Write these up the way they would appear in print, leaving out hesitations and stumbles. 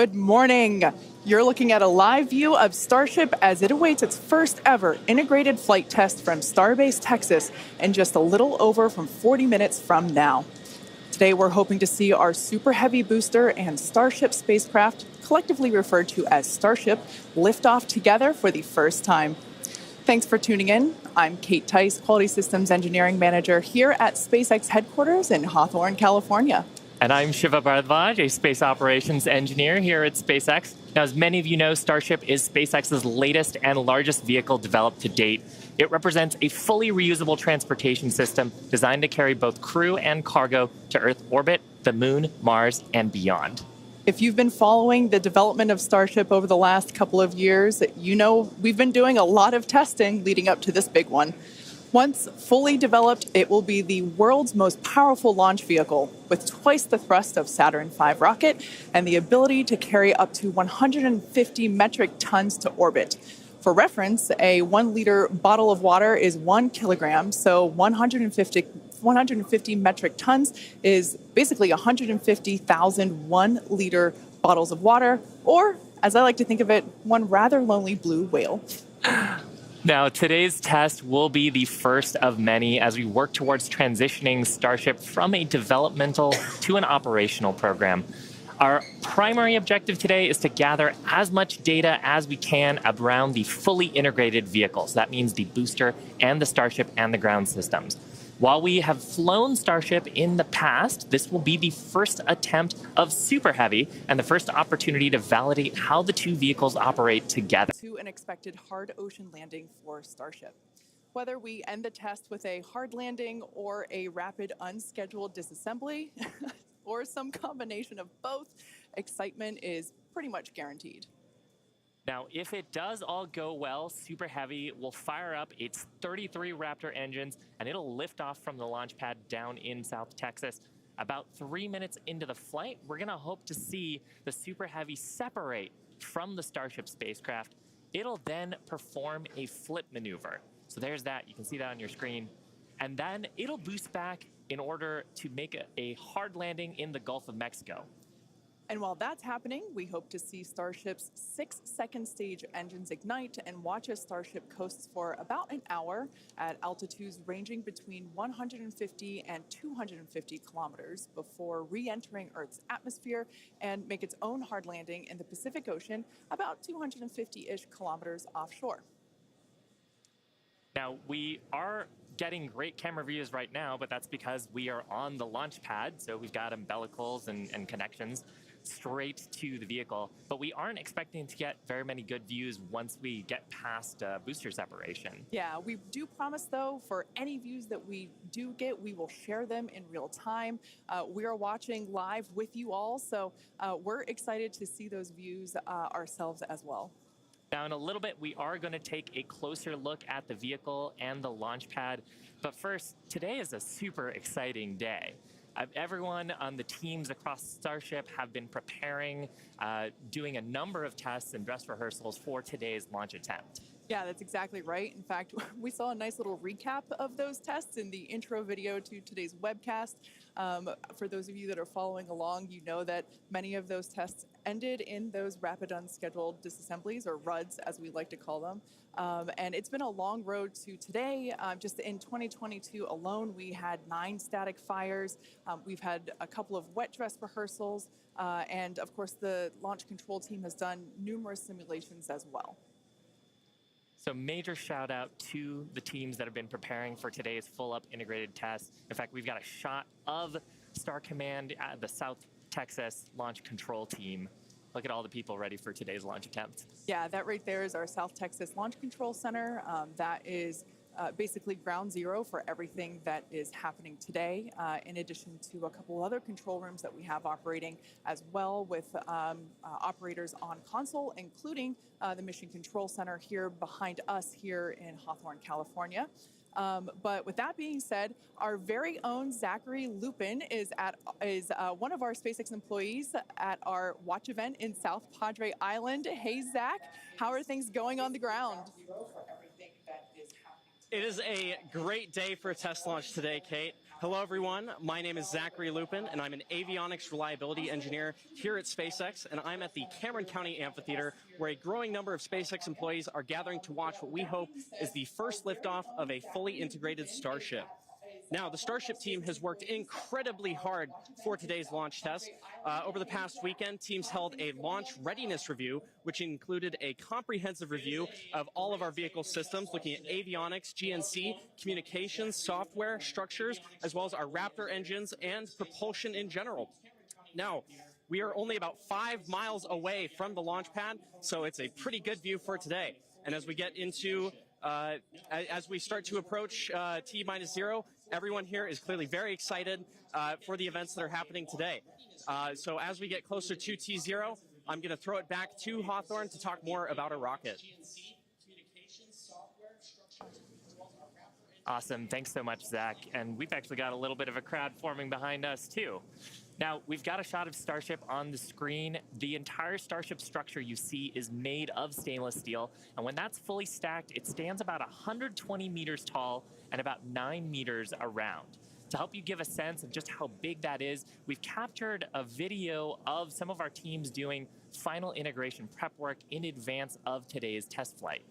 Good morning. You're looking at a live view of Starship as it awaits its first ever integrated flight test from Starbase, Texas, in just a little over 40 minutes from now. Today, we're hoping to see our Super Heavy booster and Starship spacecraft, collectively referred to as Starship, lift off together for the first time. Thanks for tuning in. I'm Kate Tice, Quality Systems Engineering Manager here at SpaceX headquarters in Hawthorne, California. And I'm Shiva Bharadwaj, a space operations engineer here at SpaceX. Now, as many of you know, Starship is SpaceX's latest and largest vehicle developed to date. It represents a fully reusable transportation system designed to carry both crew and cargo to Earth orbit, the Moon, Mars, and beyond. If you've been following the development of Starship over the last couple of years, you know we've been doing a lot of testing leading up to this big one. Once fully developed, it will be the world's most powerful launch vehicle, with twice the thrust of Saturn V rocket and the ability to carry up to 150 metric tons to orbit. For reference, a 1-liter bottle of water is 1 kilogram, so 150 metric tons is basically 150,000 1-liter bottles of water, or, as I like to think of it, one rather lonely blue whale. Now, today's test will be the first of many as we work towards transitioning Starship from a developmental to an operational program. Our primary objective today is to gather as much data as we can around the fully integrated vehicles. That means the booster and the Starship and the ground systems. While we have flown Starship in the past, this will be the first attempt of Super Heavy and the first opportunity to validate how the two vehicles operate together. To an expected hard ocean landing for Starship. Whether we end the test with a hard landing or a rapid unscheduled disassembly, or some combination of both, excitement is pretty much guaranteed. Now, if it does all go well, Super Heavy will fire up its 33 Raptor engines, and it'll lift off from the launch pad down in South Texas. About 3 minutes into the flight, we're going to hope to see the Super Heavy separate from the Starship spacecraft. It'll then perform a flip maneuver. So there's that. You can see that on your screen. And then it'll boost back in order to make a hard landing in the Gulf of Mexico. And while that's happening, we hope to see Starship's 6 second stage engines ignite and watch as Starship coasts for about an hour at altitudes ranging between 150 and 250 kilometers before re-entering Earth's atmosphere and make its own hard landing in the Pacific Ocean about 250-ish kilometers offshore. Now, we are getting great camera views right now, but that's because we are on the launch pad, so we've got umbilicals and connections straight to the vehicle, but we aren't expecting to get very many good views once we get past booster separation. Yeah, we do promise, though, for any views that we do get, we will share them in real time. We are watching live with you all, so we're excited to see those views ourselves as well. Now, in a little bit, we are going to take a closer look at the vehicle and the launch pad. But first, today is a super exciting day. Everyone on the teams across Starship have been preparing, doing a number of tests and dress rehearsals for today's launch attempt. Yeah, that's exactly right. In fact, we saw a nice little recap of those tests in the intro video to today's webcast. For those of you that are following along, you know that many of those tests ended in those rapid unscheduled disassemblies, or RUDs as we like to call them. And it's been a long road to today. Just in 2022 alone, we had 9 static fires. We've had a couple of wet dress rehearsals. And of course, the launch control team has done numerous simulations as well. So major shout out to the teams that have been preparing for today's full up integrated test. In fact, we've got a shot of Star Command, the South Texas launch control team. Look at all the people ready for today's launch attempt. Yeah, that right there is our South Texas Launch Control Center. That is basically ground zero for everything that is happening today, in addition to a couple other control rooms that we have operating as well with operators on console, including the Mission Control Center here behind us here in Hawthorne, California. But with that being said, our very own Zachary Lupin is one of our SpaceX employees at our watch event in South Padre Island. Hey, Zach, how are things going on the ground? It is a great day for a test launch today, Kate. Hello, everyone. My name is Zachary Lupin, and I'm an avionics reliability engineer here at SpaceX, and I'm at the Cameron County Amphitheater, where a growing number of SpaceX employees are gathering to watch what we hope is the first liftoff of a fully integrated Starship. Now, the Starship team has worked incredibly hard for today's launch test. Over the past weekend, teams held a launch readiness review, which included a comprehensive review of all of our vehicle systems, looking at avionics, GNC, communications, software, structures, as well as our Raptor engines and propulsion in general. Now, we are only about 5 miles away from the launch pad, so it's a pretty good view for today. And as we get into as we start to approach T-0, everyone here is clearly very excited for the events that are happening today. So as we get closer to T-0, I'm going to throw it back to Hawthorne to talk more about a rocket. Awesome. Thanks so much, Zach. And we've actually got a little bit of a crowd forming behind us, too. Now, we've got a shot of Starship on the screen. The entire Starship structure you see is made of stainless steel. And when that's fully stacked, it stands about 120 meters tall and about 9 meters around. To help you give a sense of just how big that is, we've captured a video of some of our teams doing final integration prep work in advance of today's test flight.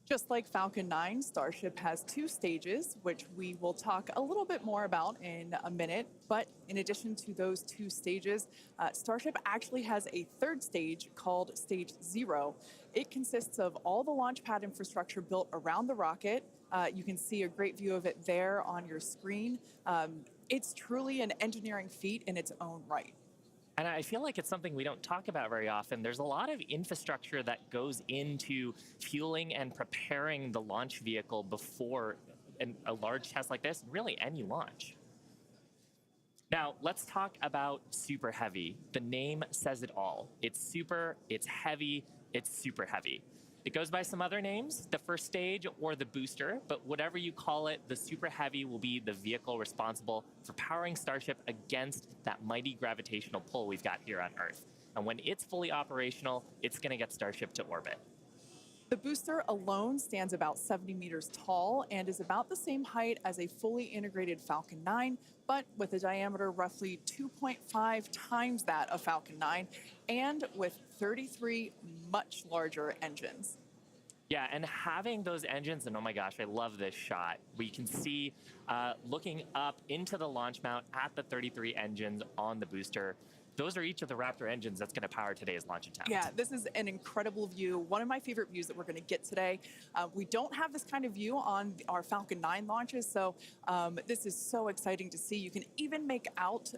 Just like Falcon 9, Starship has 2 stages, which we will talk a little bit more about in a minute. But in addition to those 2 stages, Starship actually has a 3rd stage called Stage 0. It consists of all the launch pad infrastructure built around the rocket. You can see a great view of it there on your screen. It's truly an engineering feat in its own right. And I feel like it's something we don't talk about very often. There's a lot of infrastructure that goes into fueling and preparing the launch vehicle before a large test like this, really any launch. Now, let's talk about Super Heavy. The name says it all. It's super, it's heavy, it's super heavy. It goes by some other names, the first stage or the booster, but whatever you call it, the Super Heavy will be the vehicle responsible for powering Starship against that mighty gravitational pull we've got here on Earth. And when it's fully operational, it's going to get Starship to orbit. The booster alone stands about 70 meters tall and is about the same height as a fully integrated Falcon 9, but with a diameter roughly 2.5 times that of Falcon 9 and with 33 much larger engines. Yeah, and having those engines, and oh my gosh, I love this shot. We can see looking up into the launch mount at the 33 engines on the booster. Those are each of the Raptor engines that's going to power today's launch attempt. Yeah, this is an incredible view. One of my favorite views that we're going to get today. We don't have this kind of view on our Falcon 9 launches, so this is so exciting to see. You can even make out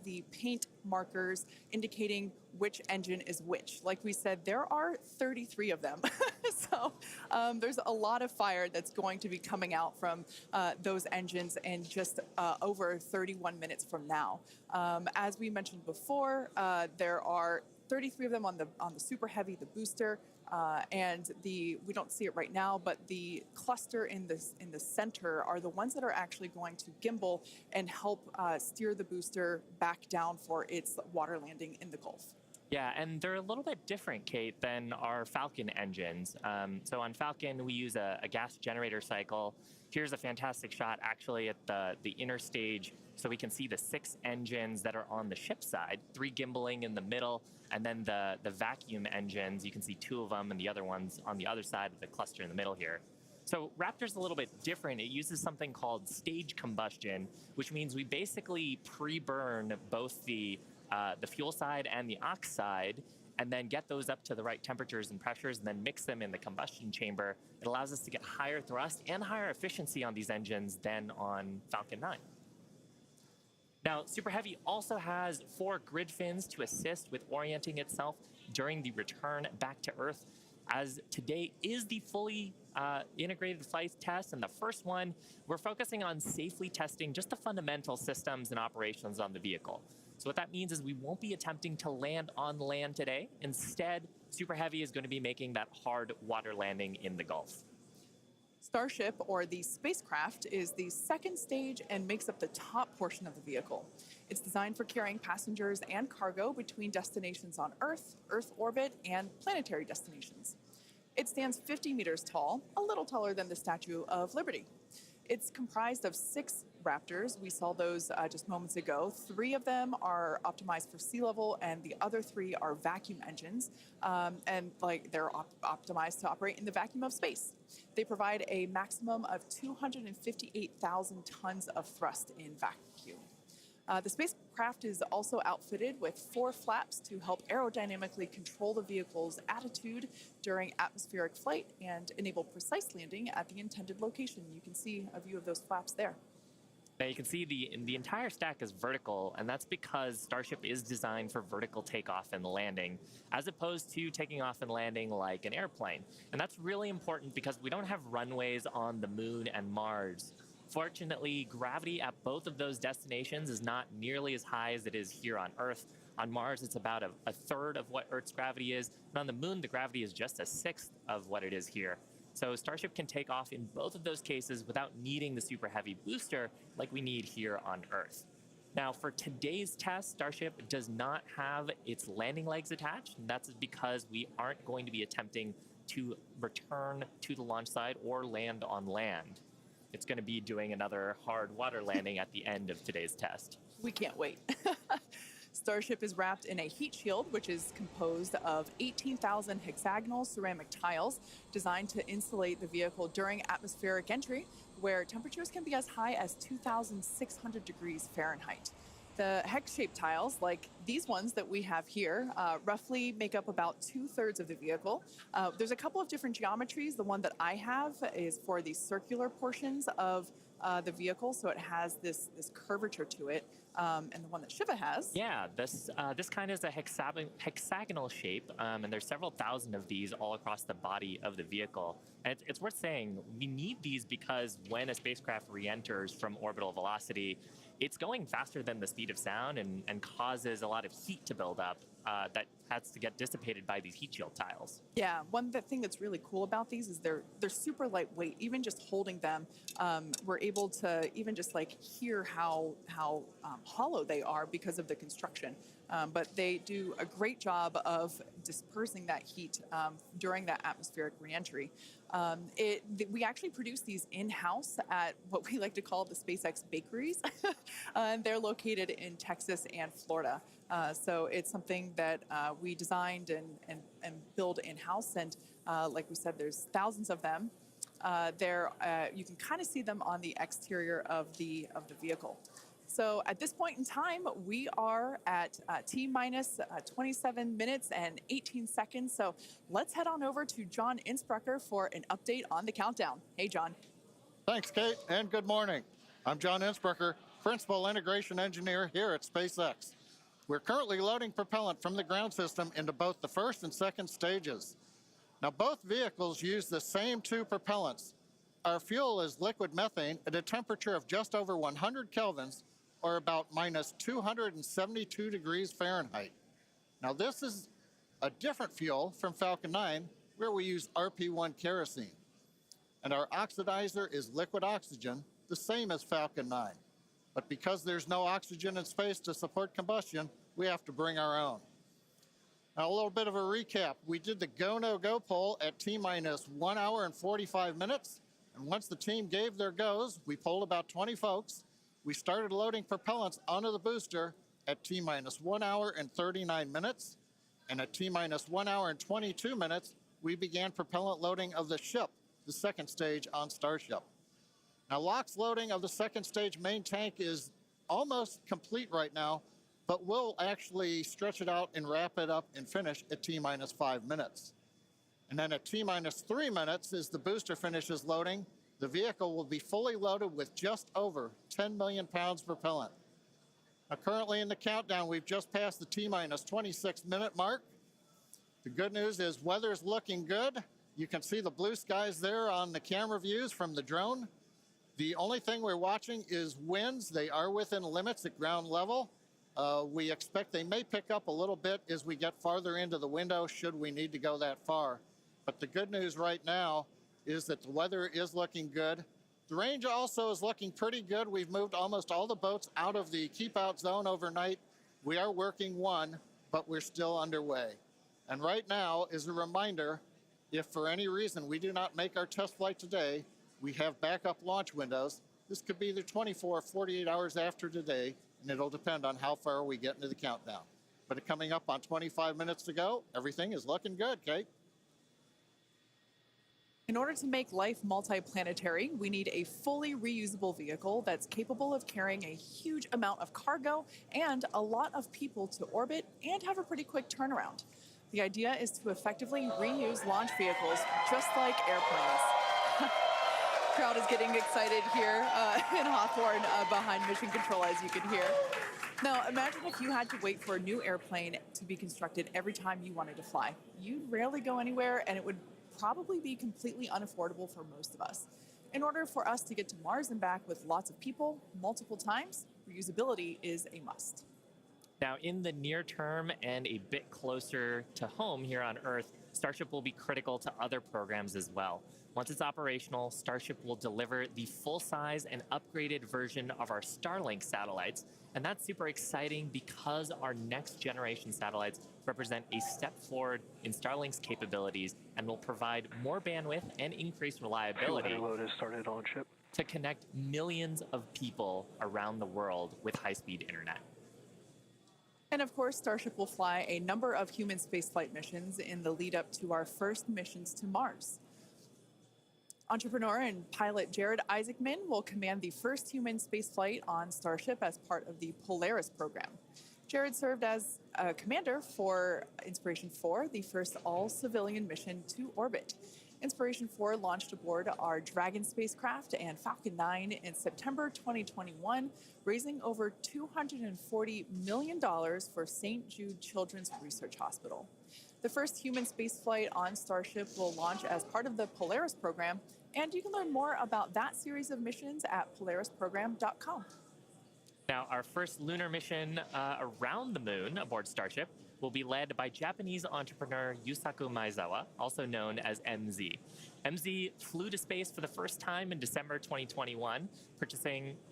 the paint markers indicating which engine is which. Like we said, there are 33 of them. So there's a lot of fire that's going to be coming out from those engines in just over 31 minutes from now. As we mentioned before, there are 33 of them on the Super Heavy, the booster, and we don't see it right now, but the cluster in the center are the ones that are actually going to gimbal and help steer the booster back down for its water landing in the Gulf. Yeah, and they're a little bit different, Kate, than our Falcon engines. So on Falcon, we use a gas generator cycle. Here's a fantastic shot, actually, at the inner stage, so we can see the 6 engines that are on the ship side, 3 gimbaling in the middle, and then the vacuum engines, you can see 2 of them, and the other ones on the other side of the cluster in the middle here. So Raptor's a little bit different. It uses something called stage combustion, which means we basically pre-burn both the fuel side and the ox side, and then get those up to the right temperatures and pressures, and then mix them in the combustion chamber. It allows us to get higher thrust and higher efficiency on these engines than on Falcon 9. Now, Super Heavy also has 4 grid fins to assist with orienting itself during the return back to Earth, as today is the fully integrated flight test, and the first one, we're focusing on safely testing just the fundamental systems and operations on the vehicle. So what that means is we won't be attempting to land on land today. Instead, Super Heavy is going to be making that hard water landing in the Gulf. Starship, or the spacecraft, is the 2nd stage and makes up the top portion of the vehicle. It's designed for carrying passengers and cargo between destinations on Earth, Earth orbit, and planetary destinations. It stands 50 meters tall, a little taller than the Statue of Liberty. It's comprised of 6 Raptors. We saw those just moments ago. 3 of them are optimized for sea level, and the other 3 are vacuum engines, and they're optimized to operate in the vacuum of space. They provide a maximum of 258,000 tons of thrust in vacuum. The spacecraft is also outfitted with 4 flaps to help aerodynamically control the vehicle's attitude during atmospheric flight and enable precise landing at the intended location. You can see a view of those flaps there. Now you can see the entire stack is vertical, and that's because Starship is designed for vertical takeoff and landing, as opposed to taking off and landing like an airplane. And that's really important because we don't have runways on the Moon and Mars. Fortunately, gravity at both of those destinations is not nearly as high as it is here on Earth. On Mars, it's about a third of what Earth's gravity is, and on the Moon, the gravity is just a sixth of what it is here. So Starship can take off in both of those cases without needing the super heavy booster like we need here on Earth. Now, for today's test, Starship does not have its landing legs attached, and that's because we aren't going to be attempting to return to the launch site or land on land. It's going to be doing another hard water landing at the end of today's test. We can't wait. Starship is wrapped in a heat shield, which is composed of 18,000 hexagonal ceramic tiles designed to insulate the vehicle during atmospheric entry, where temperatures can be as high as 2,600 degrees Fahrenheit. The hex-shaped tiles, like these ones that we have here, roughly make up about 2/3 of the vehicle. There's a couple of different geometries. The one that I have is for the circular portions of the vehicle, so it has this curvature to it, and the one that Shiva has. Yeah, this kind is a hexagonal shape, and there's several thousand of these all across the body of the vehicle. And it's worth saying we need these because when a spacecraft re-enters from orbital velocity, it's going faster than the speed of sound and causes a lot of heat to build up that has to get dissipated by these heat shield tiles. Yeah, one thing that's really cool about these is they're super lightweight. Even just holding them, we're able to even just hear how hollow they are because of the construction. But they do a great job of dispersing that heat during that atmospheric reentry. We actually produce these in-house at what we like to call the SpaceX bakeries. And they're located in Texas and Florida. So it's something that we designed and build in-house. And like we said, there's thousands of them. You can kind of see them on the exterior of the vehicle. So at this point in time, we are at T-minus 27 minutes and 18 seconds. So let's head on over to John Innsbrucker for an update on the countdown. Hey, John. Thanks, Kate, and good morning. I'm John Innsbrucker, Principal Integration Engineer here at SpaceX. We're currently loading propellant from the ground system into both the first and second stages. Now, both vehicles use the same 2 propellants. Our fuel is liquid methane at a temperature of just over 100 kelvins, or about minus 272 degrees Fahrenheit. Now, this is a different fuel from Falcon 9, where we use RP1 kerosene. And our oxidizer is liquid oxygen, the same as Falcon 9. But because there's no oxygen in space to support combustion, we have to bring our own. Now, a little bit of a recap. We did the go, no go poll at T-minus 1 hour and 45 minutes. And once the team gave their goes, we polled about 20 folks. We started loading propellants onto the booster at T-minus 1 hour and 39 minutes. And at T-minus 1 hour and 22 minutes, we began propellant loading of the ship, the second stage on Starship. Now, LOX loading of the second stage main tank is almost complete right now, but we'll actually stretch it out and wrap it up and finish at T-minus 5 minutes. And then at T-minus 3 minutes, as the booster finishes loading, the vehicle will be fully loaded with just over 10 million pounds propellant. Now, currently in the countdown, we've just passed the T-minus 26 minute mark. The good news is weather's looking good. You can see the blue skies there on the camera views from the drone. The only thing we're watching is winds. They are within limits at ground level. We expect they may pick up a little bit as we get farther into the window should we need to go that far. But the good news right now is that the weather is looking good. The range also is looking pretty good. We've moved almost all the boats out of the keep out zone overnight. We are working one, but we're still underway. And right now, as a reminder, If for any reason we do not make our test flight today, we have backup launch windows. This could be either 24 or 48 hours after today, and it'll depend on how far we get into the countdown. But coming up on 25 minutes to go, everything is looking good, Kate. In order to make life multiplanetary, we need a fully reusable vehicle that's capable of carrying a huge amount of cargo and a lot of people to orbit and have a pretty quick turnaround. The idea is to effectively reuse launch vehicles just like airplanes. Crowd is getting excited here in Hawthorne behind Mission Control, as you can hear. Now, imagine if you had to wait for a new airplane to be constructed every time you wanted to fly. You'd rarely go anywhere, and it would probably be completely unaffordable for most of us. In order for us to get to Mars and back with lots of people, multiple times, reusability is a must. Now, in the near term and a bit closer to home here on Earth, Starship will be critical to other programs as well. Once it's operational, Starship will deliver the full-size and upgraded version of our Starlink satellites. And that's super exciting because our next generation satellites represent a step forward in Starlink's capabilities and will provide more bandwidth and increased reliability to connect millions of people around the world with high-speed internet. And of course, Starship will fly a number of human spaceflight missions in the lead up to our first missions to Mars. Entrepreneur and pilot Jared Isaacman will command the first human spaceflight on Starship as part of the Polaris program. Jared served as a commander for Inspiration 4, the first all-civilian mission to orbit. Inspiration 4 launched aboard our Dragon spacecraft and Falcon 9 in September 2021, raising over $240 million for St. Jude Children's Research Hospital. The first human spaceflight on Starship will launch as part of the Polaris program, and you can learn more about that series of missions at polarisprogram.com. Now, our first lunar mission around the moon aboard Starship will be led by Japanese entrepreneur Yusaku Maezawa, also known as MZ. MZ flew to space for the first time in December 2021,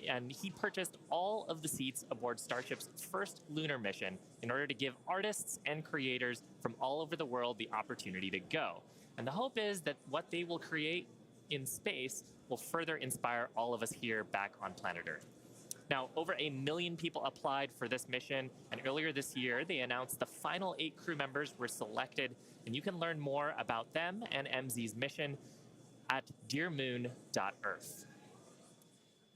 and he purchased all of the seats aboard Starship's first lunar mission in order to give artists and creators from all over the world the opportunity to go. And the hope is that what they will create in space will further inspire all of us here back on planet Earth. Now, over 1 million people applied for this mission, and earlier this year, they announced the final 8 crew members were selected, and you can learn more about them and MZ's mission at dearmoon.earth.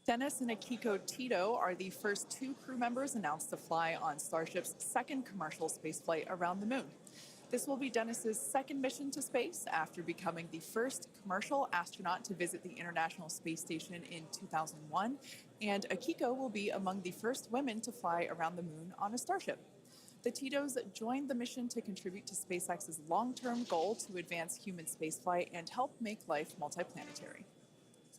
Dennis and Akiko Tito are the first 2 crew members announced to fly on Starship's second commercial spaceflight around the moon. This will be Dennis's second mission to space after becoming the first commercial astronaut to visit the International Space Station in 2001, and Akiko will be among the first women to fly around the moon on a Starship. The Titos joined the mission to contribute to SpaceX's long-term goal to advance human spaceflight and help make life multiplanetary.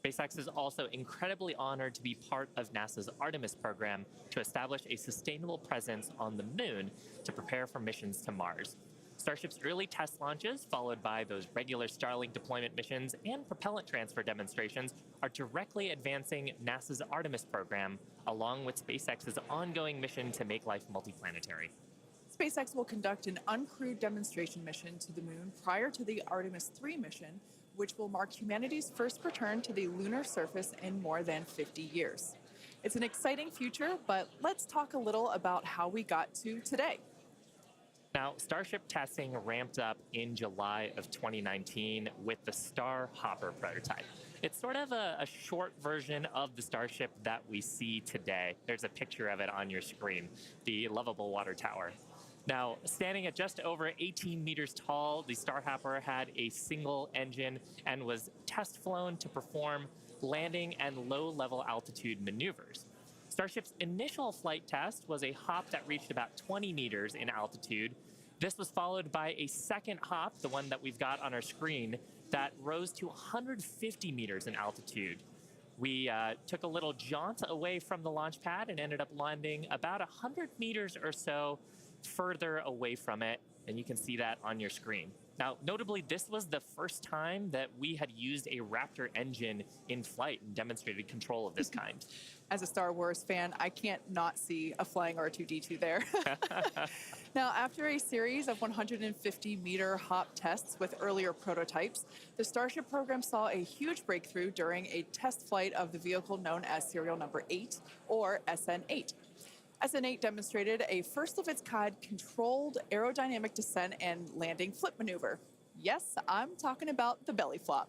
SpaceX is also incredibly honored to be part of NASA's Artemis program to establish a sustainable presence on the moon to prepare for missions to Mars. Starship's early test launches, followed by those regular Starlink deployment missions and propellant transfer demonstrations, are directly advancing NASA's Artemis program, along with SpaceX's ongoing mission to make life multiplanetary. SpaceX will conduct an uncrewed demonstration mission to the moon prior to the Artemis 3 mission, which will mark humanity's first return to the lunar surface in more than 50 years. It's an exciting future, but let's talk a little about how we got to today. Now, Starship testing ramped up in July of 2019 with the Star Hopper prototype. It's sort of a short version of the Starship that we see today. There's a picture of it on your screen, the lovable water tower. Now, standing at just over 18 meters tall, the Star Hopper had a single engine and was test flown to perform landing and low-level altitude maneuvers. Starship's initial flight test was a hop that reached about 20 meters in altitude. This was followed by a second hop, the one that we've got on our screen, that rose to 150 meters in altitude. We took a little jaunt away from the launch pad and ended up landing about 100 meters or so further away from it, and you can see that on your screen. Now, notably, this was the first time that we had used a Raptor engine in flight and demonstrated control of this kind. As a Star Wars fan, I can't not see a flying R2-D2 there. Now, after a series of 150-meter hop tests with earlier prototypes, the Starship program saw a huge breakthrough during a test flight of the vehicle known as serial number 8, or SN8. SN8 demonstrated a first-of-its-kind controlled aerodynamic descent and landing flip maneuver. Yes, I'm talking about the belly flop.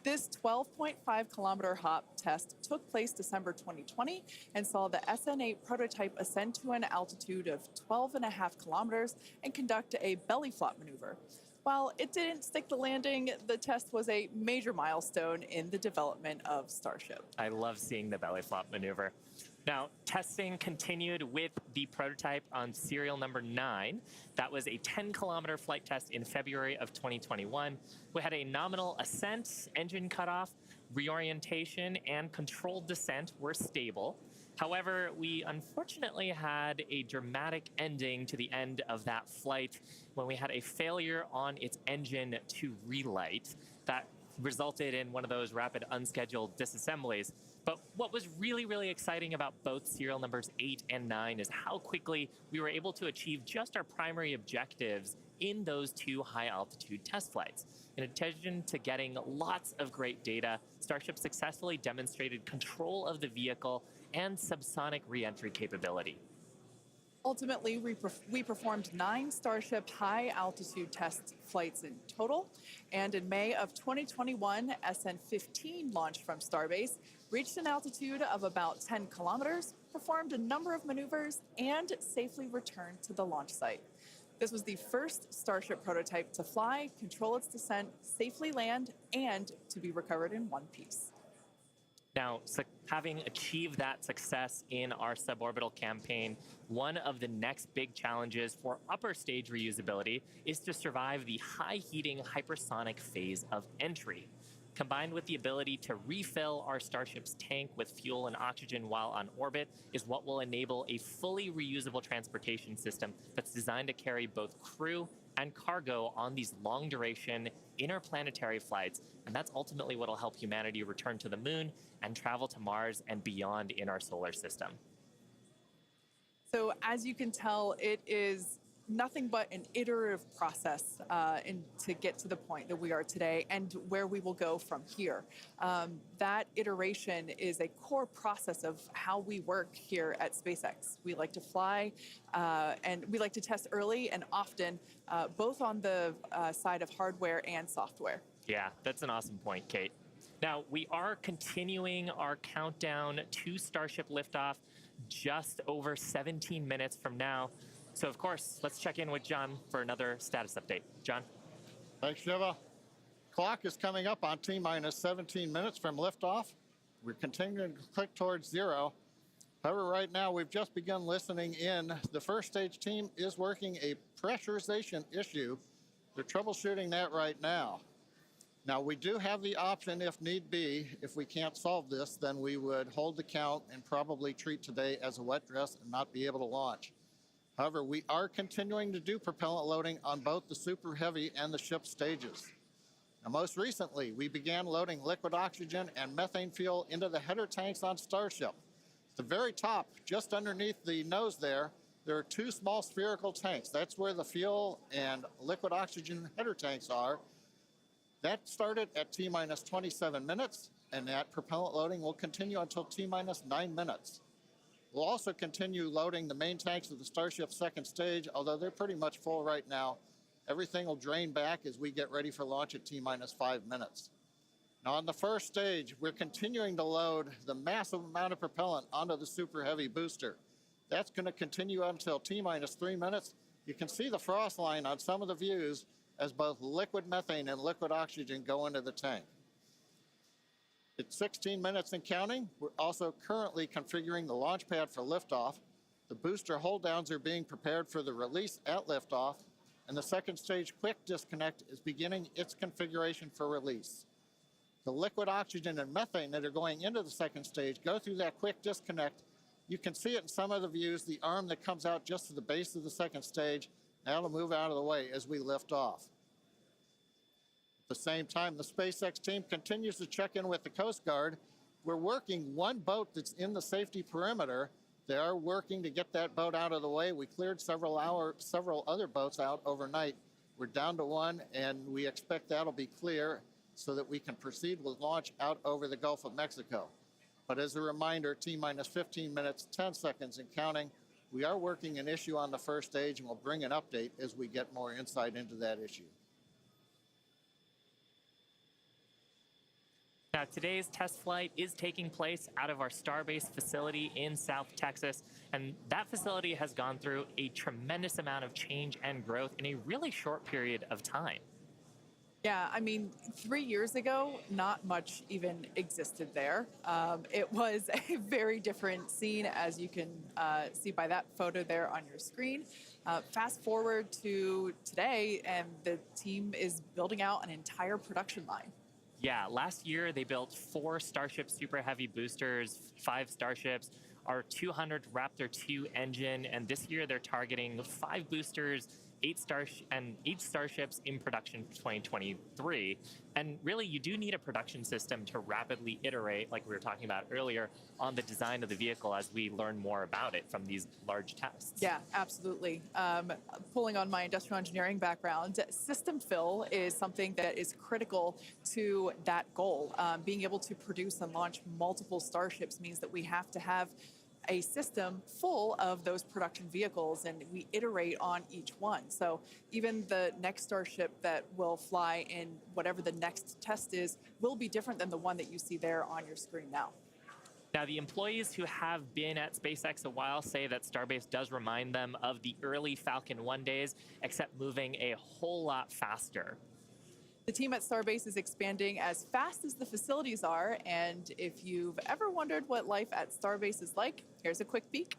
This 12.5-kilometer hop test took place December 2020 and saw the SN8 prototype ascend to an altitude of 12.5 kilometers and conduct a belly flop maneuver. While it didn't stick the landing, the test was a major milestone in the development of Starship. I love seeing the belly flop maneuver. Now, testing continued with the prototype on serial number 9. That was a 10-kilometer flight test in February of 2021. We had a nominal ascent, engine cutoff, reorientation, and controlled descent were stable. However, we unfortunately had a dramatic ending to the end of that flight when we had a failure on its engine to relight. That resulted in one of those rapid unscheduled disassemblies. But what was really, really exciting about both serial numbers 8 and 9 is how quickly we were able to achieve just our primary objectives in those 2 high-altitude test flights. In addition to getting lots of great data, Starship successfully demonstrated control of the vehicle and subsonic re-entry capability. Ultimately, we performed 9 Starship high-altitude test flights in total, and in May of 2021, SN15 launched from Starbase, reached an altitude of about 10 kilometers, performed a number of maneuvers, and safely returned to the launch site. This was the first Starship prototype to fly, control its descent, safely land, and to be recovered in one piece. Now, having achieved that success in our suborbital campaign, one of the next big challenges for upper stage reusability is to survive the high heating hypersonic phase of entry. Combined with the ability to refill our Starship's tank with fuel and oxygen while on orbit is what will enable a fully reusable transportation system that's designed to carry both crew and cargo on these long-duration interplanetary flights, and that's ultimately what will help humanity return to the moon and travel to Mars and beyond in our solar system. So as you can tell, it is nothing but an iterative process to get to the point that we are today and where we will go from here. That iteration is a core process of how we work here at SpaceX. We like to fly and we like to test early and often, both on the side of hardware and software. Yeah, that's an awesome point, Kate. Now, we are continuing our countdown to Starship liftoff just over 17 minutes from now. So, of course, let's check in with John for another status update. John? Thanks, Shiva. Clock is coming up on T-minus 17 minutes from liftoff. We're continuing to click towards 0. However, right now, we've just begun listening in. The first stage team is working a pressurization issue. They're troubleshooting that right now. Now, we do have the option, if need be, if we can't solve this, then we would hold the count and probably treat today as a wet dress and not be able to launch. However, we are continuing to do propellant loading on both the Super Heavy and the ship stages. Now, most recently, we began loading liquid oxygen and methane fuel into the header tanks on Starship. At the very top, just underneath the nose there are 2 small spherical tanks. That's where the fuel and liquid oxygen header tanks are. That started at T-minus 27 minutes, and that propellant loading will continue until T-minus 9 minutes. We'll also continue loading the main tanks of the Starship second stage, although they're pretty much full right now. Everything will drain back as we get ready for launch at T-minus 5 minutes. Now, on the first stage, we're continuing to load the massive amount of propellant onto the Super Heavy booster. That's going to continue until T-minus 3 minutes. You can see the frost line on some of the views as both liquid methane and liquid oxygen go into the tank. It's 16 minutes and counting. We're also currently configuring the launch pad for liftoff. The booster hold downs are being prepared for the release at liftoff, and the second stage quick disconnect is beginning its configuration for release. The liquid oxygen and methane that are going into the second stage go through that quick disconnect. You can see it in some of the views, the arm that comes out just to the base of the second stage. That'll move out of the way as we lift off. At the same time, the SpaceX team continues to check in with the Coast Guard. We're working one boat that's in the safety perimeter They are working to get that boat out of the way. We cleared several other boats out overnight. We're down to one, and we expect that'll be clear so that we can proceed with launch out over the Gulf of Mexico. But as a reminder, T-minus 15 minutes, 10 seconds and counting. We are working an issue on the first stage, and we'll bring an update as we get more insight into that issue. Now, today's test flight is taking place out of our Starbase facility in South Texas, and that facility has gone through a tremendous amount of change and growth in a really short period of time. Yeah, I mean, 3 years ago, not much even existed there. It was a very different scene, as you can see by that photo there on your screen. Fast forward to today, and the team is building out an entire production line. Yeah, last year they built 4 Starship Super Heavy boosters, 5 Starships, our 200 Raptor 2 engine, and this year they're targeting 5 boosters, 8 Starships in production for 2023. And really, you do need a production system to rapidly iterate, like we were talking about earlier, on the design of the vehicle as we learn more about it from these large tests. Yeah, absolutely. Pulling on my industrial engineering background, system fill is something that is critical to that goal. Being able to produce and launch multiple Starships means that we have to have a system full of those production vehicles, and we iterate on each one. So even the next Starship that will fly in whatever the next test is will be different than the one that you see there on your screen now. Now, the employees who have been at SpaceX a while say that Starbase does remind them of the early Falcon 1 days, except moving a whole lot faster. The team at Starbase is expanding as fast as the facilities are, and if you've ever wondered what life at Starbase is like, here's a quick peek.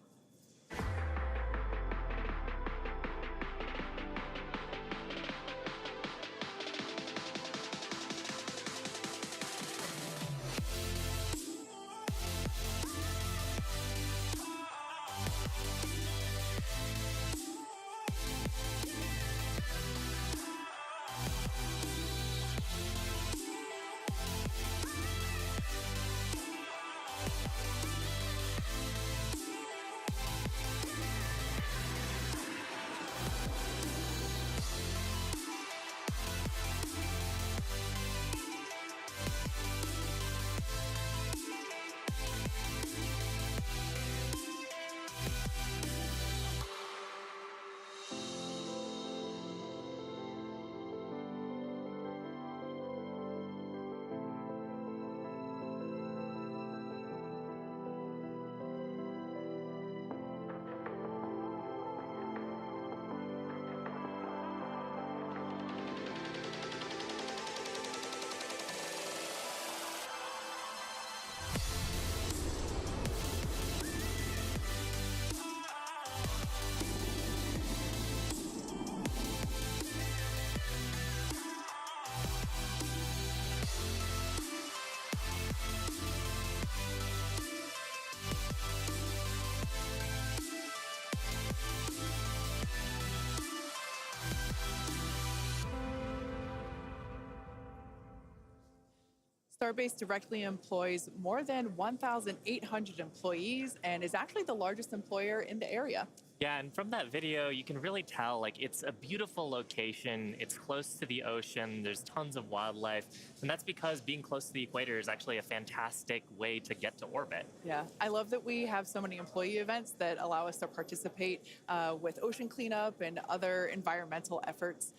Starbase directly employs more than 1,800 employees and is actually the largest employer in the area. Yeah, and from that video, you can really tell, like, it's a beautiful location. It's close to the ocean. There's tons of wildlife. And that's because being close to the equator is actually a fantastic way to get to orbit. Yeah, I love that we have so many employee events that allow us to participate with ocean cleanup and other environmental efforts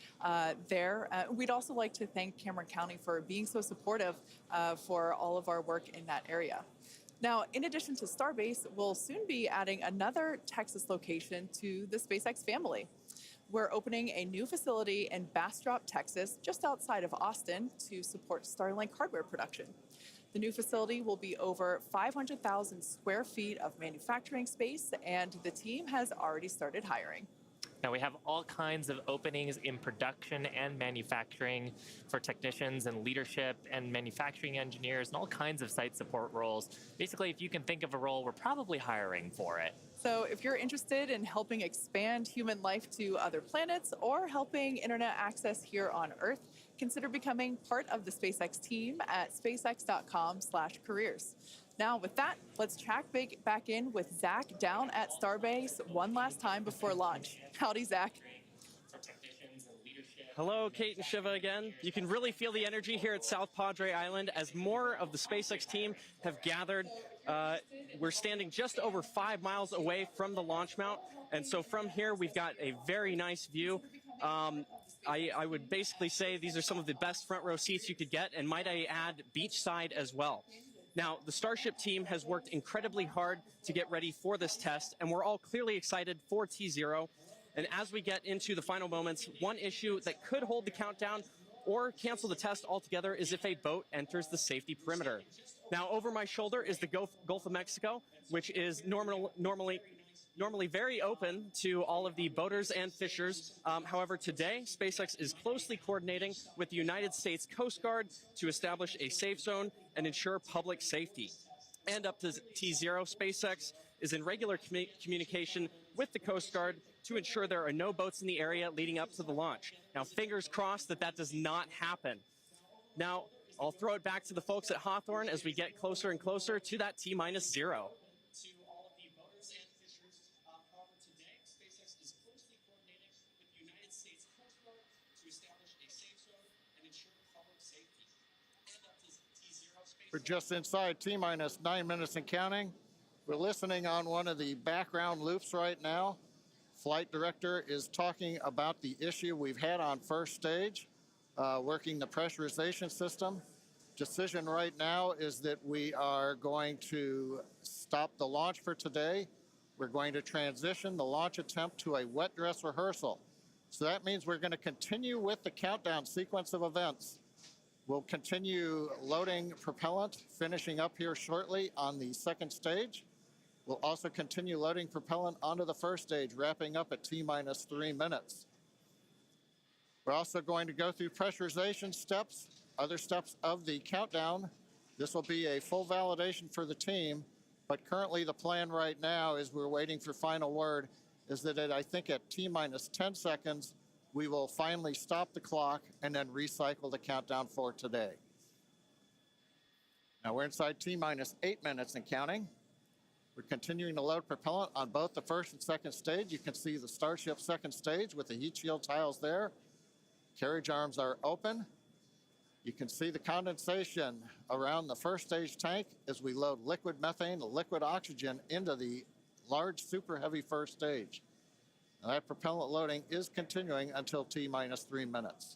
there. We'd also like to thank Cameron County for being so supportive for all of our work in that area. Now, in addition to Starbase, we'll soon be adding another Texas location to the SpaceX family. We're opening a new facility in Bastrop, Texas, just outside of Austin, to support Starlink hardware production. The new facility will be over 500,000 square feet of manufacturing space, and the team has already started hiring. Now, we have all kinds of openings in production and manufacturing for technicians and leadership and manufacturing engineers and all kinds of site support roles. Basically, if you can think of a role, we're probably hiring for it. So if you're interested in helping expand human life to other planets or helping internet access here on Earth, consider becoming part of the SpaceX team at spacex.com/careers. Now, with that, let's check back in with Zach down at Starbase one last time before launch. Howdy, Zach. Hello, Kate and Shiva again. You can really feel the energy here at South Padre Island as more of the SpaceX team have gathered. We're standing just over 5 miles away from the launch mount, and so from here we've got a very nice view. I would basically say these are some of the best front row seats you could get, and might I add, beachside as well. Now, the Starship team has worked incredibly hard to get ready for this test, and we're all clearly excited for T0. And as we get into the final moments, one issue that could hold the countdown or cancel the test altogether is if a boat enters the safety perimeter. Now, over my shoulder is the Gulf of Mexico, which is normally very open to all of the boaters and fishers. However, today, SpaceX is closely coordinating with the United States Coast Guard to establish a safe zone and ensure public safety. And up to T0, SpaceX is in regular communication with the Coast Guard to ensure there are no boats in the area leading up to the launch. Now, fingers crossed that does not happen. Now, I'll throw it back to the folks at Hawthorne as we get closer and closer to that T-0. To all of the boaters and fishers, however, today, SpaceX is closely coordinating with the United States Coast Guard to establish a safe zone and ensure public safety. And up to T0, SpaceX. We're just inside T-9 minutes and counting. We're listening on one of the background loops right now. Flight director is talking about the issue we've had on first stage, working the pressurization system. Decision right now is that we are going to stop the launch for today. We're going to transition the launch attempt to a wet dress rehearsal. So that means we're going to continue with the countdown sequence of events. We'll continue loading propellant, finishing up here shortly on the second stage. We'll also continue loading propellant onto the first stage, wrapping up at T-3 minutes. We're also going to go through pressurization steps, other steps of the countdown. This will be a full validation for the team, but currently the plan right now is we're waiting for final word, is that I think at T-10 seconds, we will finally stop the clock and then recycle the countdown for today. Now we're inside T-8 minutes and counting. We're continuing to load propellant on both the first and second stage. You can see the Starship second stage with the heat shield tiles there. Carriage arms are open. You can see the condensation around the first stage tank as we load liquid methane and liquid oxygen into the large super heavy first stage. Now that propellant loading is continuing until T-3 minutes.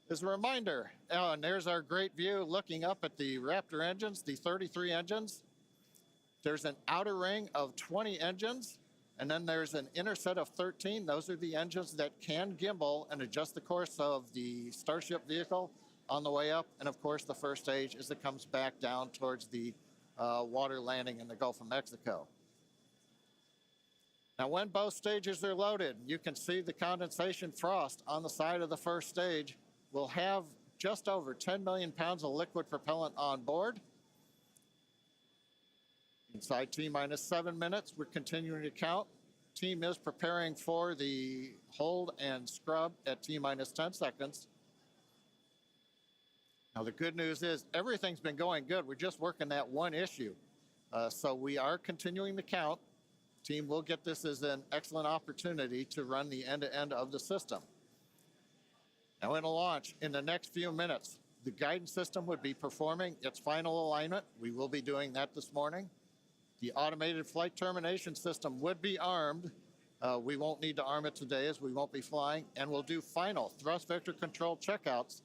As a reminder, and there's our great view looking up at the Raptor engines, the 33 engines. There's an outer ring of 20 engines, and then there's an inner set of 13. Those are the engines that can gimbal and adjust the course of the Starship vehicle on the way up. And of course, the first stage as it comes back down towards the water landing in the Gulf of Mexico. Now, when both stages are loaded, you can see the condensation frost on the side of the first stage. We'll have just over 10 million pounds of liquid propellant on board. Inside T-7 minutes, we're continuing to count. Team is preparing for the hold and scrub at T-10 seconds. Now, the good news is everything's been going good. We're just working that one issue. So we are continuing to count. Team will get this as an excellent opportunity to run the end-to-end of the system. Now, in a launch, in the next few minutes, the guidance system would be performing its final alignment. We will be doing that this morning. The automated flight termination system would be armed. We won't need to arm it today as we won't be flying. And we'll do final thrust vector control checkouts,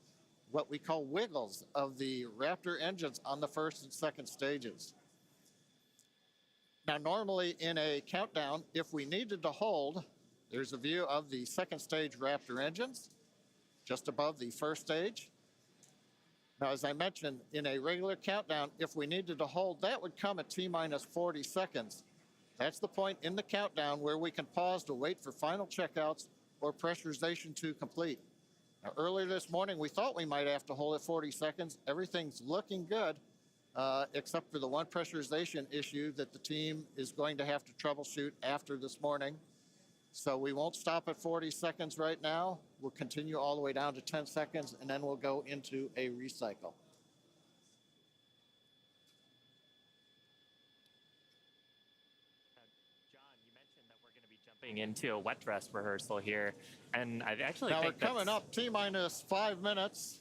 what we call wiggles of the Raptor engines on the first and second stages. Now, normally in a countdown, if we needed to hold, there's a view of the second stage Raptor engines just above the first stage. Now, as I mentioned, in a regular countdown, if we needed to hold, that would come at T-40 seconds. That's the point in the countdown where we can pause to wait for final checkouts or pressurization to complete. Now, earlier this morning, we thought we might have to hold at 40 seconds. Everything's looking good, except for the one pressurization issue that the team is going to have to troubleshoot after this morning. So we won't stop at 40 seconds right now. We'll continue all the way down to 10 seconds, and then we'll go into a recycle. jumping into a wet dress rehearsal here, and I actually Now we're think coming up T-minus 5 minutes.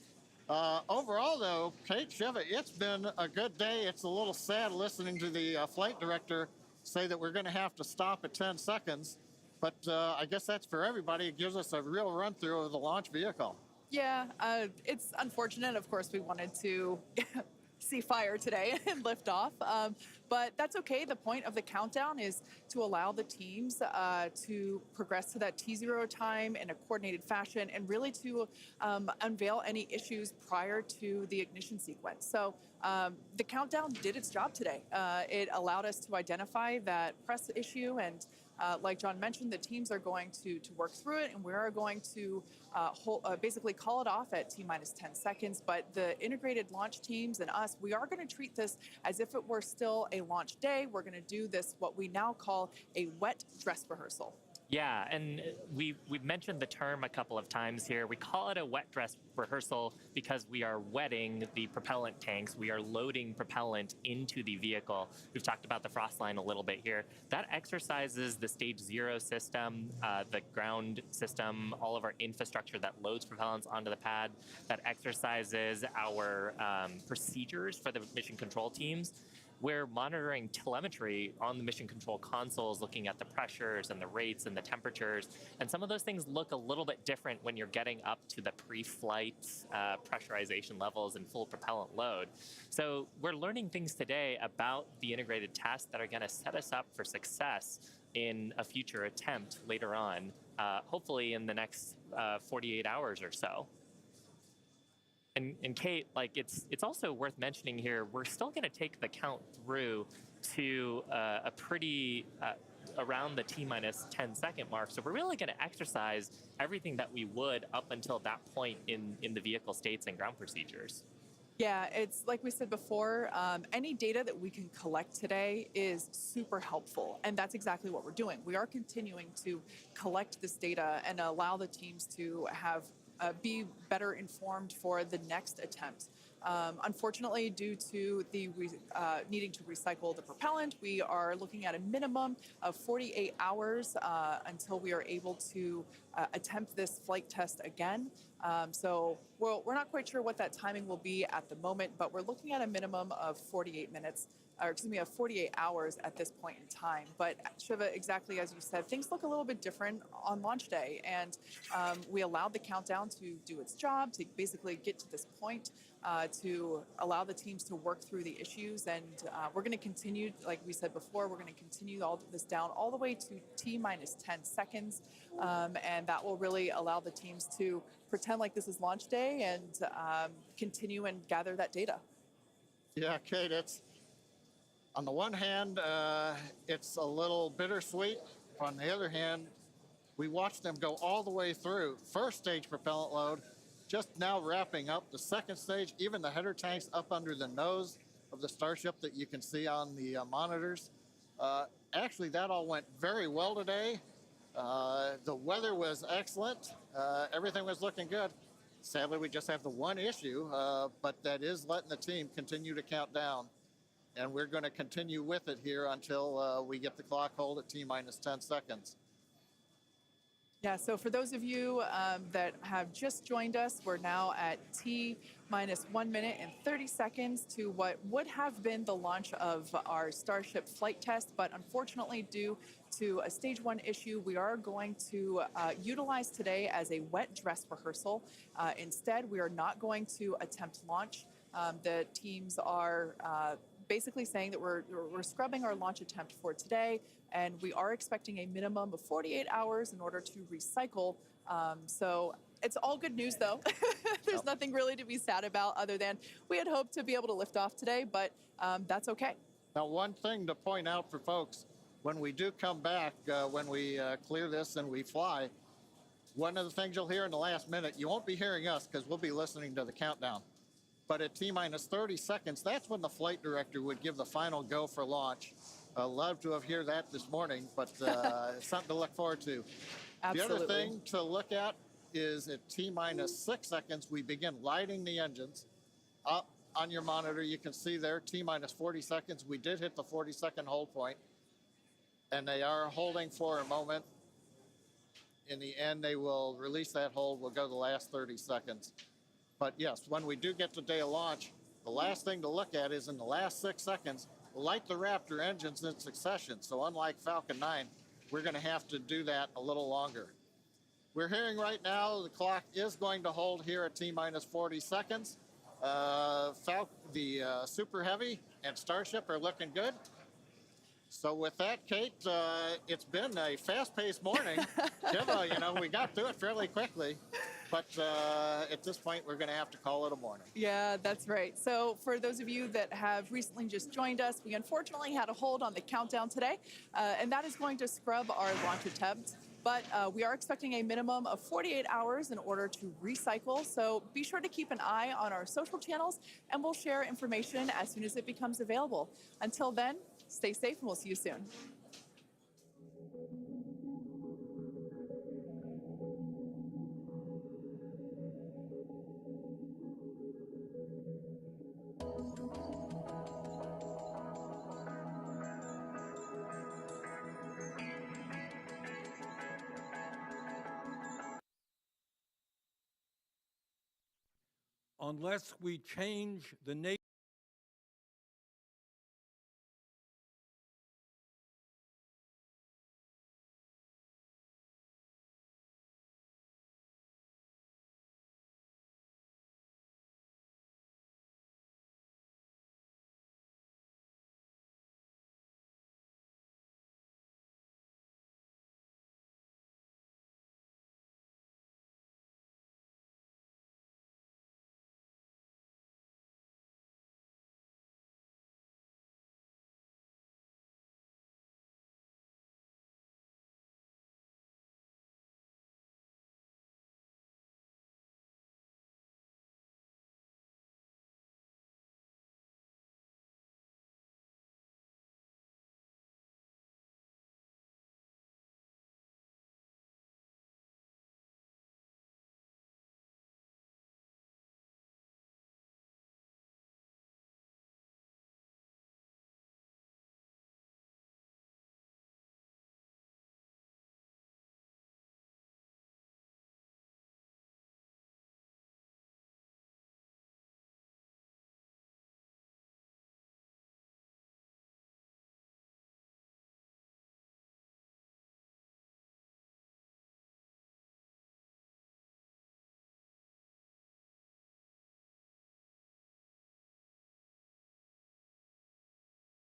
Overall, though, Kate Shiva, it's been a good day. It's a little sad listening to the flight director say that we're going to have to stop at 10 seconds. But I guess that's for everybody. It gives us a real run through of the launch vehicle. Yeah, it's unfortunate. Of course, we wanted to see fire today and lift off, but that's okay. The point of the countdown is to allow the teams to progress to that T0 time in a coordinated fashion and really to unveil any issues prior to the ignition sequence. So the countdown did its job today. It allowed us to identify that press issue, and like John mentioned, the teams are going to work through it, and we are going to basically call it off at T-minus 10 seconds. But the integrated launch teams and us, we are going to treat this as if it were still a launch day. We're going to do this, what we now call a wet dress rehearsal. Yeah, and we've mentioned the term a couple of times here. We call it a wet dress rehearsal because we are wetting the propellant tanks. We are loading propellant into the vehicle. We've talked about the frost line a little bit here. That exercises the stage 0 system, the ground system, all of our infrastructure that loads propellants onto the pad. That exercises our procedures for the mission control teams. We're monitoring telemetry on the mission control consoles, looking at the pressures and the rates and the temperatures. And some of those things look a little bit different when you're getting up to the pre-flight pressurization levels and full propellant load. So we're learning things today about the integrated tests that are going to set us up for success in a future attempt later on, hopefully in the next 48 hours or so. And Kate, like it's also worth mentioning here, we're still going to take the count through to a pretty around the T-minus 10 second mark. So we're really going to exercise everything that we would up until that point in the vehicle states and ground procedures. Yeah, it's like we said before, any data that we can collect today is super helpful. And that's exactly what we're doing. We are continuing to collect this data and allow the teams to have be better informed for the next attempt. Unfortunately, due to the needing to recycle the propellant, we are looking at a minimum of 48 hours until we are able to attempt this flight test again. So we're not quite sure what that timing will be at the moment, but we're looking at a minimum of 48 minutes. Or excuse me, of 48 hours at this point in time. But Shiva, exactly as you said, things look a little bit different on launch day. And we allowed the countdown to do its job, to basically get to this point, to allow the teams to work through the issues. And we're going to continue, like we said before, we're going to continue all this down all the way to T-minus 10 seconds. And that will really allow the teams to pretend like this is launch day and continue and gather that data. Yeah, Kate, on the one hand, it's a little bittersweet. On the other hand, we watched them go all the way through. First stage propellant load, just now wrapping up. The second stage, even the header tanks up under the nose of the Starship that you can see on the monitors. Actually, that all went very well today. The weather was excellent. Everything was looking good. Sadly, we just have the one issue, but that is letting the team continue to count down. And we're going to continue with it here until we get the clock hold at T-minus 10 seconds. Yeah, so for those of you that have just joined us, we're now at T-minus 1 minute and 30 seconds to what would have been the launch of our Starship flight test. But unfortunately, due to a stage 1 issue, we are going to utilize today as a wet dress rehearsal. Instead, we are not going to attempt launch. The teams are basically saying that we're scrubbing our launch attempt for today, and we are expecting a minimum of 48 hours in order to recycle. So it's all good news, though. There's nothing really to be sad about other than we had hoped to be able to lift off today, but that's okay. Now, one thing to point out for folks, when we do come back, when we clear this and we fly, one of the things you'll hear in the last minute, you won't be hearing us because we'll be listening to the countdown. But at T-minus 30 seconds, that's when the flight director would give the final go for launch. Love to have heard that this morning, but it's something to look forward to. Absolutely. The other thing to look at is at T-minus 6 seconds, we begin lighting the engines. Up on your monitor, you can see there, T-minus 40 seconds. We did hit the 40-second hold point, and they are holding for a moment. in the end, they will release that hold. We'll go the last 30 seconds. But yes, when we do get to day of launch, the last thing to look at is in the last 6 seconds, light the Raptor engines in succession. So unlike Falcon 9, we're going to have to do that a little longer. We're hearing right now the clock is going to hold here at T-minus 40 seconds. The Super Heavy and Starship are looking good. So with that, Kate, it's been a fast-paced morning. Kiva, you know, we got through it fairly quickly. But at this point, we're going to have to call it a morning. Yeah, that's right. So for those of you that have recently just joined us, we unfortunately had a hold on the countdown today, and that is going to scrub our launch attempts. But we are expecting a minimum of 48 hours in order to recycle. So be sure to keep an eye on our social channels, and we'll share information as soon as it becomes available. Until then, stay safe, and we'll see you soon. Unless we change the nature